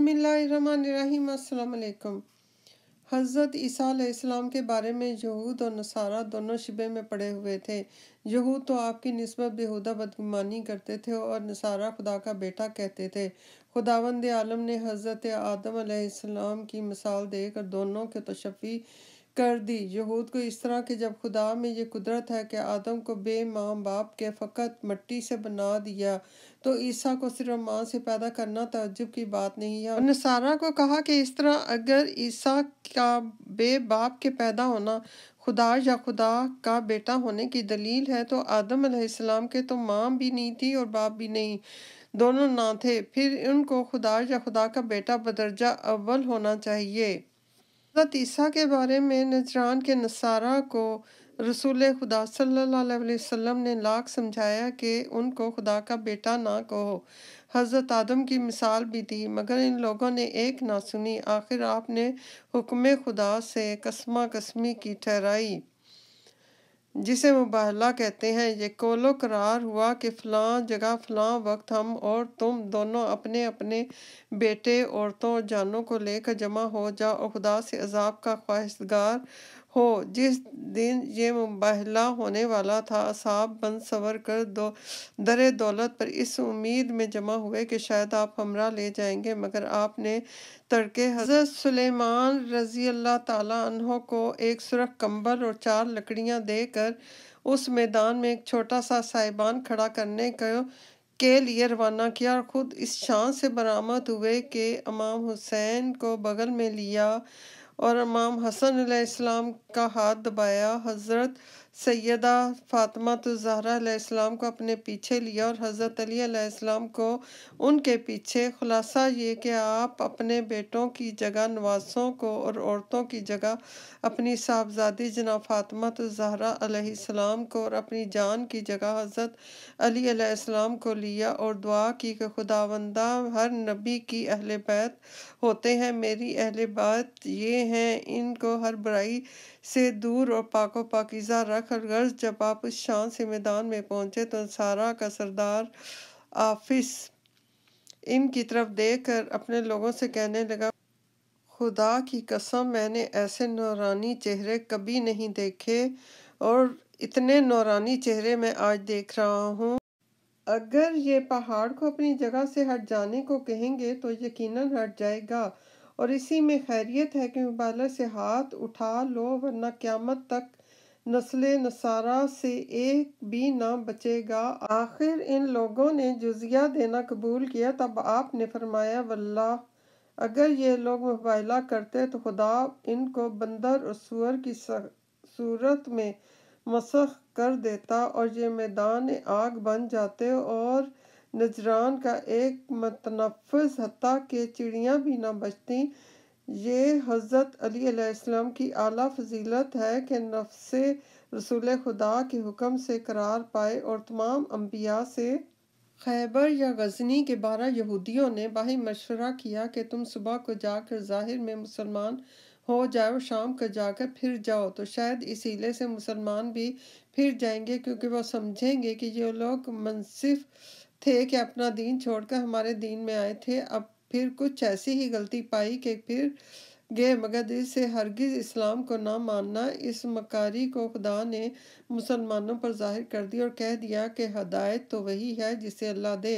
بسم اللہ الرحمن الرحیم۔ السلام علیکم۔ حضرت عیسیٰ علیہ السلام کے بارے میں یہود اور نصارہ دونوں شبہ میں پڑے ہوئے تھے۔ یہود تو آپ کی نسبت بیہودہ بدگمانی کرتے تھے اور نصارہ خدا کا بیٹا کہتے تھے۔ خداوند عالم نے حضرت آدم علیہ السلام کی مثال دے کر دونوں کے تشفی کر دی۔ یہود کو اس طرح کہ جب خدا میں یہ قدرت ہے کہ آدم کو بے ماں باپ کے فقط مٹی سے بنا دیا تو عیسیٰ کو صرف ماں سے پیدا کرنا تعجب کی بات نہیں ہے۔ اور نصارہ کو کہا کہ اس طرح اگر عیسیٰ کا بے باپ کے پیدا ہونا خدا یا خدا کا بیٹا ہونے کی دلیل ہے تو آدم علیہ السلام کے تو ماں بھی نہیں تھی اور باپ بھی نہیں، دونوں نہ تھے، پھر ان کو خدا یا خدا کا بیٹا بدرجہ اول ہونا چاہیے۔ حضرت عیسیٰ کے بارے میں نجران کے نصارہ کو رسول خدا صلی اللہ علیہ وسلم نے لاکھ سمجھایا کہ ان کو خدا کا بیٹا نہ کہو۔ حضرت آدم کی مثال بھی دی مگر ان لوگوں نے ایک نہ سنی۔ آخر آپ نے حکم خدا سے قسمہ قسمی کی ٹھہرائی جسے مباہلہ کہتے ہیں۔ یہ قول و قرار ہوا کہ فلاں جگہ فلاں وقت ہم اور تم دونوں اپنے اپنے بیٹے، عورتوں اور جانوں کو لے کر جمع ہو جاؤ اور خدا سے عذاب کا خواہشگار ہو۔ جس دن یہ مباہلہ ہونے والا تھا اصحاب بند سور کر در دولت پر اس امید میں جمع ہوئے کہ شاید آپ ہمراہ لے جائیں گے، مگر آپ نے تڑکے حضرت سلیمان رضی اللہ تعالیٰ عنہ کو ایک سرخ کمبل اور 4 لکڑیاں دے کر اس میدان میں ایک چھوٹا سا سائبان کھڑا کرنے کے لیے روانہ کیا اور خود اس شان سے برآمد ہوئے کہ امام حسین کو بغل میں لیا اور امام حسن علیہ السلام کا ہاتھ دبایا، حضرت سیدہ فاطمہ الزہرا علیہ السلام کو اپنے پیچھے لیا اور حضرت علی علیہ السلام کو ان کے پیچھے۔ خلاصہ یہ کہ آپ اپنے بیٹوں کی جگہ نواسوں کو اور عورتوں کی جگہ اپنی صاحبزادی جناب فاطمہ الزہرا علیہ السلام کو اور اپنی جان کی جگہ حضرت علی علیہ السلام کو لیا اور دعا کی کہ خداوندہ ہر نبی کی اہل بیت ہوتے ہیں، میری اہل بیت یہ ہیں، ان کو ہر برائی سے دور اور پاک و پاکیزہ رکھ۔ اور غرض جب آپ اس شان سے میدان میں پہنچے تو نصارہ کا سردار آفس ان کی طرف دیکھ کر اپنے لوگوں سے کہنے لگا، خدا کی قسم میں نے ایسے نورانی چہرے کبھی نہیں دیکھے اور اتنے نورانی چہرے میں آج دیکھ رہا ہوں۔ اگر یہ پہاڑ کو اپنی جگہ سے ہٹ جانے کو کہیں گے تو یقیناً ہٹ جائے گا، اور اسی میں خیریت ہے کہ مبالغہ سے ہاتھ اٹھا لو ورنہ قیامت تک نسل نصارہ سے ایک بھی نہ بچے گا۔ آخر ان لوگوں نے جزیہ دینا قبول کیا۔ تب آپ نے فرمایا، واللہ اگر یہ لوگ مباہلہ کرتے تو خدا ان کو بندر اور سور کی صورت میں مسخ کر دیتا اور یہ میدان آگ بن جاتے اور نجران کا ایک متنفس حتیٰ کہ چڑیاں بھی نہ بچتیں۔ یہ حضرت علی علیہ السلام کی اعلیٰ فضیلت ہے کہ نفس رسول خدا کے حکم سے قرار پائے، اور تمام انبیاء سے خیبر یا غزنی کے 12 یہودیوں نے باہم مشورہ کیا کہ تم صبح کو جا کر ظاہر میں مسلمان ہو جاؤ، شام کو جا کر پھر جاؤ، تو شاید اس ہیلے سے مسلمان بھی پھر جائیں گے، کیونکہ وہ سمجھیں گے کہ یہ لوگ منصف تھے کہ اپنا دین چھوڑ کر ہمارے دین میں آئے تھے، اب پھر کچھ ایسی ہی غلطی پائی کہ پھر گئے، مگر دل سے ہرگز اسلام کو نہ ماننا۔ اس مکاری کو خدا نے مسلمانوں پر ظاہر کر دیا اور کہہ دیا کہ ہدایت تو وہی ہے جسے اللہ دے،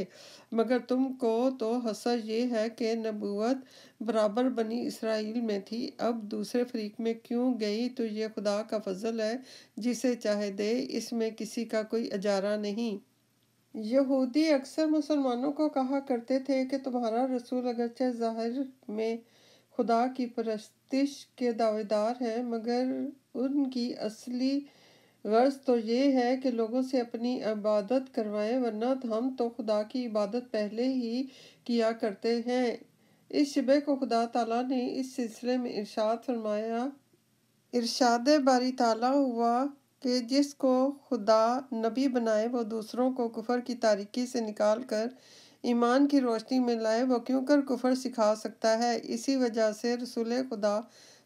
مگر تم کو تو حسد یہ ہے کہ نبوت برابر بنی اسرائیل میں تھی، اب دوسرے فریق میں کیوں گئی؟ تو یہ خدا کا فضل ہے، جسے چاہے دے، اس میں کسی کا کوئی اجارہ نہیں۔ یہودی اکثر مسلمانوں کو کہا کرتے تھے کہ تمہارا رسول اگرچہ ظاہر میں خدا کی پرستش کے دعوے دار ہیں، مگر ان کی اصلی غرض تو یہ ہے کہ لوگوں سے اپنی عبادت کروائیں، ورنہ ہم تو خدا کی عبادت پہلے ہی کیا کرتے ہیں۔ اس شبہ کو خدا تعالیٰ نے اس سلسلے میں ارشاد فرمایا، ارشاد باری تعالیٰ ہوا کہ جس کو خدا نبی بنائے وہ دوسروں کو کفر کی تاریکی سے نکال کر ایمان کی روشنی میں لائے، وہ کیوں کر کفر سکھا سکتا ہے؟ اسی وجہ سے رسول خدا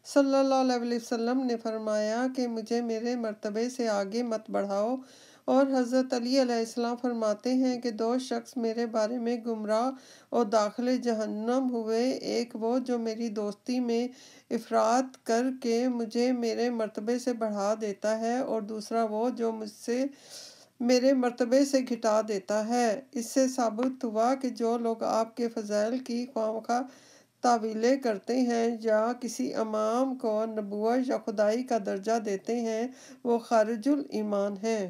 صلی اللہ علیہ وسلم نے فرمایا کہ مجھے میرے مرتبے سے آگے مت بڑھاؤ، اور حضرت علی علیہ السلام فرماتے ہیں کہ دو شخص میرے بارے میں گمراہ اور داخل جہنم ہوئے، ایک وہ جو میری دوستی میں افراط کر کے مجھے میرے مرتبے سے بڑھا دیتا ہے، اور دوسرا وہ جو مجھ سے میرے مرتبے سے گھٹا دیتا ہے۔ اس سے ثابت ہوا کہ جو لوگ آپ کے فضائل کی خواہ تعویلیں کرتے ہیں یا کسی امام کو نبوت یا خدائی کا درجہ دیتے ہیں، وہ خارج الایمان ہیں۔